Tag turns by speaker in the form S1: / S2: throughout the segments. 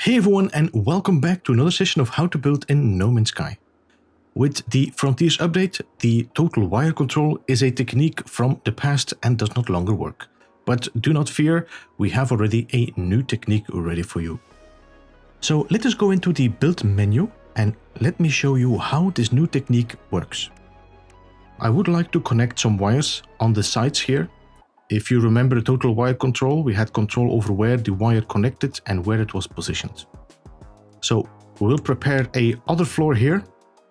S1: Hey everyone, and welcome back to another session of how to build in No Man's Sky. With the Frontiers update, the total wire control is a technique from the past and does not longer work. But do not fear, we have already a new technique ready for you. So let us go into the build menu and let me show you how this new technique works. I would like to connect some wires on the sides here. If you remember the total wire control, we had control over where the wire connected and where it was positioned. So we will prepare a other floor here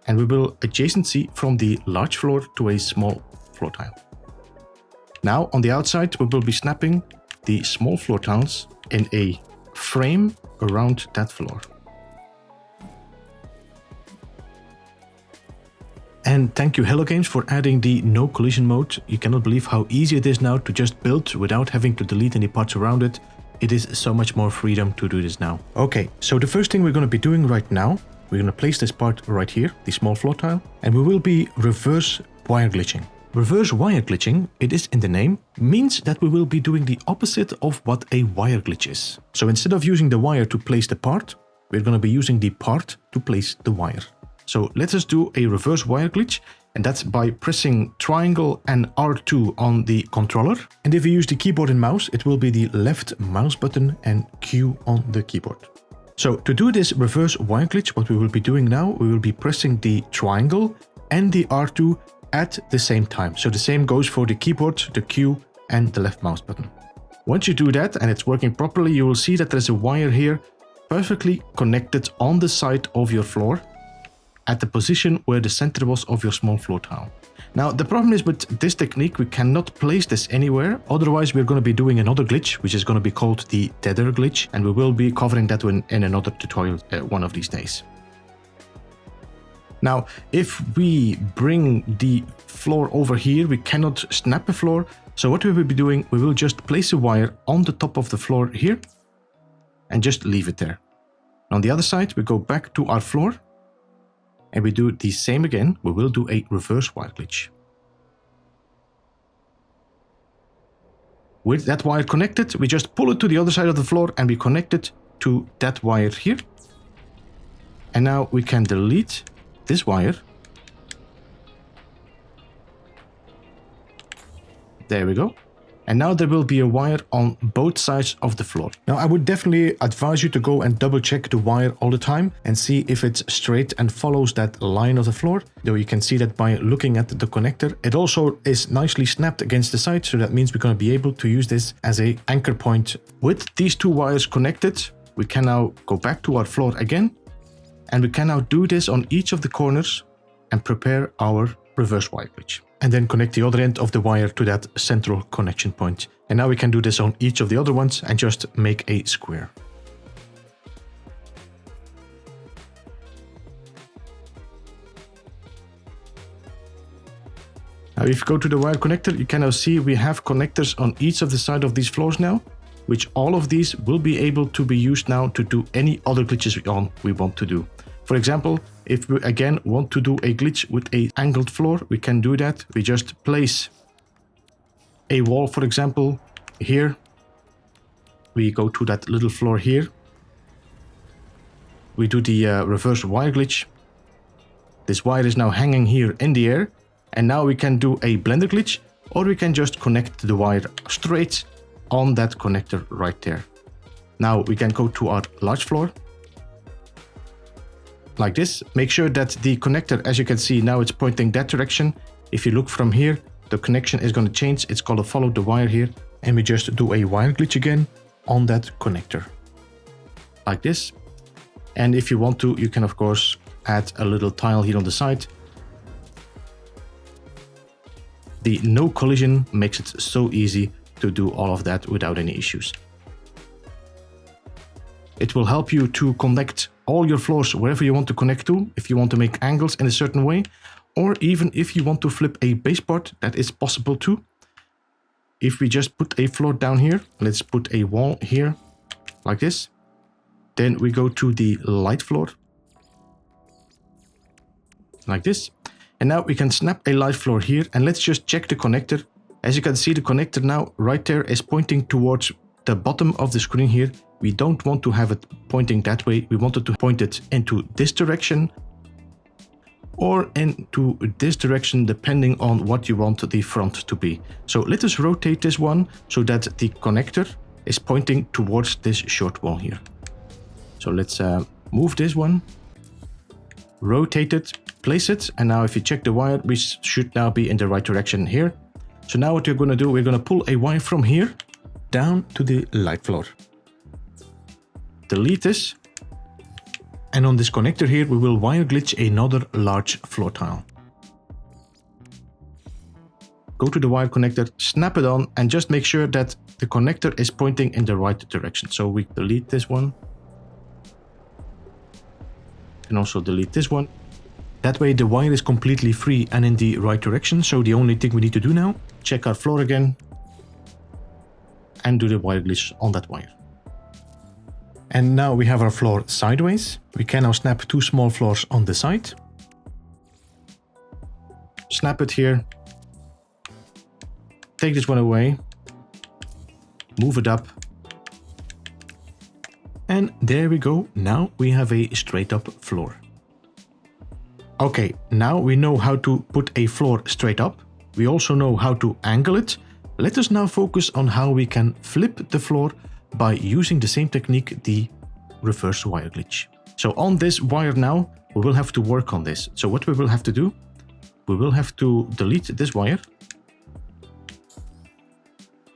S1: and we will adjacency from the large floor to a small floor tile. Now on the outside, we will be snapping the small floor tiles in a frame around that floor. And thank you Hello Games for adding the no collision mode. You cannot believe how easy it is now to just build without having to delete any parts around it. It is so much more freedom to do this now. Okay, so the first thing we're going to be doing right now, we're going to place this part right here, the small floor tile, and we will be reverse wire glitching. Reverse wire glitching, it is in the name, means that we will be doing the opposite of what a wire glitch is. So instead of using the wire to place the part, we're going to be using the part to place the wire. So let us do a reverse wire glitch, and that's by pressing triangle and R2 on the controller. And if you use the keyboard and mouse, it will be the left mouse button and Q on the keyboard. So to do this reverse wire glitch, what we will be doing now, we will be pressing the triangle and the R2 at the same time. So the same goes for the keyboard, the Q and the left mouse button. Once you do that and it's working properly, you will see that there's a wire here perfectly connected on the side of your floor, at the position where the center was of your small floor tile. Now the problem is with this technique, we cannot place this anywhere, otherwise we're going to be doing another glitch, which is going to be called the Tether Glitch, and we will be covering that one in another tutorial one of these days. Now if we bring the floor over here, we cannot snap the floor, so what we will be doing, we will just place a wire on the top of the floor here and just leave it there. On the other side, we go back to our floor and we do the same again. We will do a reverse wire glitch. With that wire connected, we just pull it to the other side of the floor and we connect it to that wire here. And now we can delete this wire. There we go. And now there will be a wire on both sides of the floor. Now I would definitely advise you to go and double check the wire all the time and see if it's straight and follows that line of the floor. Though you can see that by looking at the connector. It also is nicely snapped against the side, so that means we're going to be able to use this as an anchor point. With these two wires connected, we can now go back to our floor again. And we can now do this on each of the corners and prepare our reverse wire glitch. And then connect the other end of the wire to that central connection point. And now we can do this on each of the other ones and just make a square. Now if you go to the wire connector, you can now see we have connectors on each of the side of these floors now, which all of these will be able to be used now to do any other glitches we want to do. For example, if we again want to do a glitch with an angled floor, we can do that. We just place a wall, for example, here. We go to that little floor here. We do the reverse wire glitch. This wire is now hanging here in the air. And now we can do a blender glitch, or we can just connect the wire straight on that connector right there. Now we can go to our large floor. Like this. Make sure that the connector, as you can see now, it's pointing that direction. If you look from here, the connection is going to change. It's going to follow the wire here, and we just do a wire glitch again on that connector like this. And if you want to, you can of course add a little tile here on the side. The no collision makes it so easy to do all of that without any issues. It will help you to connect all your floors wherever you want to connect to, if you want to make angles in a certain way, or even if you want to flip a base part, that is possible too. If we just put a floor down here, let's put a wall here, like this. Then we go to the light floor, like this. And now we can snap a light floor here, and let's just check the connector. As you can see, the connector now right there is pointing towards the bottom of the screen here, we don't want to have it pointing that way. We want it to point it into this direction or into this direction, depending on what you want the front to be. So let us rotate this one so that the connector is pointing towards this short wall here. So let's move this one, rotate it, place it, and now if you check the wire, we should now be in the right direction here. So now what we're going to do, we're going to pull a wire from here down to the light floor. Delete this. And on this connector here, we will wire glitch another large floor tile. Go to the wire connector, snap it on, and just make sure that the connector is pointing in the right direction. So we delete this one. And also delete this one. That way the wire is completely free and in the right direction. So the only thing we need to do now, check our floor again and do the wire glitch on that wire. And now we have our floor sideways. We can now snap two small floors on the side. Snap it here. Take this one away. Move it up. And there we go. Now we have a straight up floor. Okay, now we know how to put a floor straight up. We also know how to angle it. Let us now focus on how we can flip the floor by using the same technique, the reverse wire glitch. So on this wire now, we will have to work on this. So what we will have to do, we will have to delete this wire.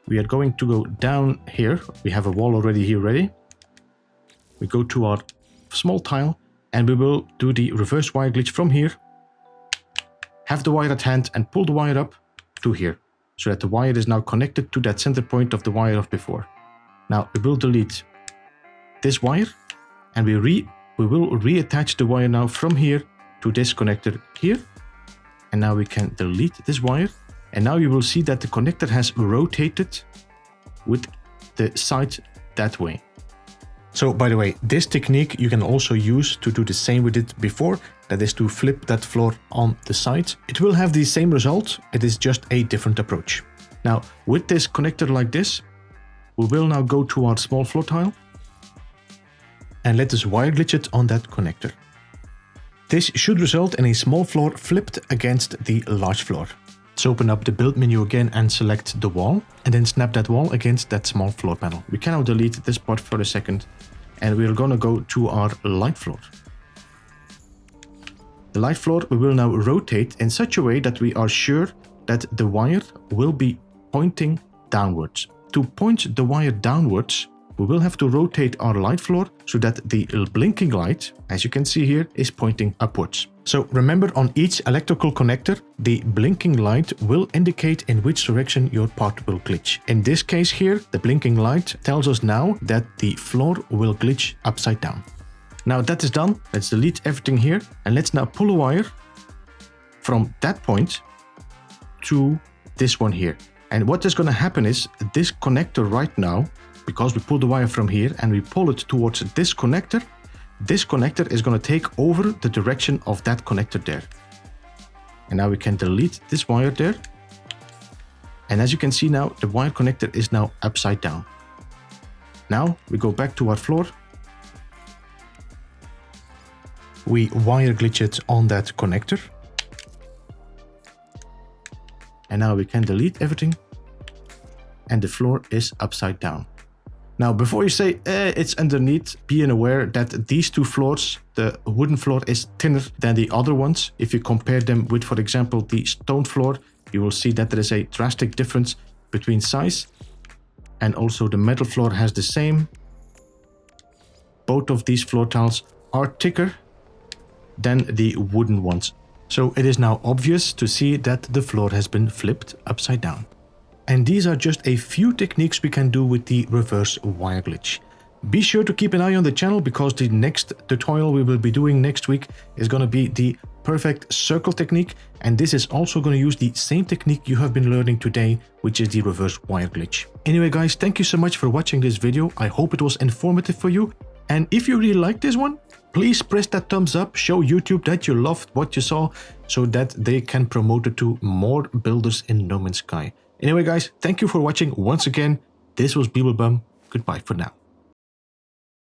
S1: We are going to go down here. We have a wall already here ready. We go to our small tile and we will do the reverse wire glitch from here. Have the wire at hand and pull the wire up to here so that the wire is now connected to that center point of the wire of before. Now we will delete this wire and we will reattach the wire now from here to this connector here. And now we can delete this wire. And now you will see that the connector has rotated with the side that way. So by the way, this technique you can also use to do the same we did before. That is to flip that floor on the side. It will have the same result. It is just a different approach. Now with this connector like this, we will now go to our small floor tile and let us wire glitch it on that connector. This should result in a small floor flipped against the large floor. Let's open up the build menu again and select the wall and then snap that wall against that small floor panel. We can now delete this part for a second and we're gonna go to our light floor. The light floor we will now rotate in such a way that we are sure that the wire will be pointing downwards. To point the wire downwards, we will have to rotate our light floor so that the blinking light, as you can see here, is pointing upwards. So remember, on each electrical connector, the blinking light will indicate in which direction your part will glitch. In this case here, the blinking light tells us now that the floor will glitch upside down. Now that is done, let's delete everything here and let's now pull a wire from that point to this one here. And what is going to happen is this connector right now, because we pull the wire from here and we pull it towards this connector is going to take over the direction of that connector there. And now we can delete this wire there. And as you can see now, the wire connector is now upside down. Now we go back to our floor. We wire glitch it on that connector. And now we can delete everything. And the floor is upside down. Now, before you say it's underneath, be aware that these two floors, the wooden floor is thinner than the other ones. If you compare them with, for example, the stone floor, you will see that there is a drastic difference between size. And also the metal floor has the same. Both of these floor tiles are thicker than the wooden ones. So it is now obvious to see that the floor has been flipped upside down. And these are just a few techniques we can do with the reverse wire glitch. Be sure to keep an eye on the channel because the next tutorial we will be doing next week is going to be the perfect circle technique. And this is also going to use the same technique you have been learning today, which is the reverse wire glitch. Anyway guys, thank you so much for watching this video. I hope it was informative for you. And if you really like this one, please press that thumbs up, show YouTube that you loved what you saw so that they can promote it to more builders in No Man's Sky. Anyway guys, thank you for watching once again. This was Beeblebum. Goodbye for now.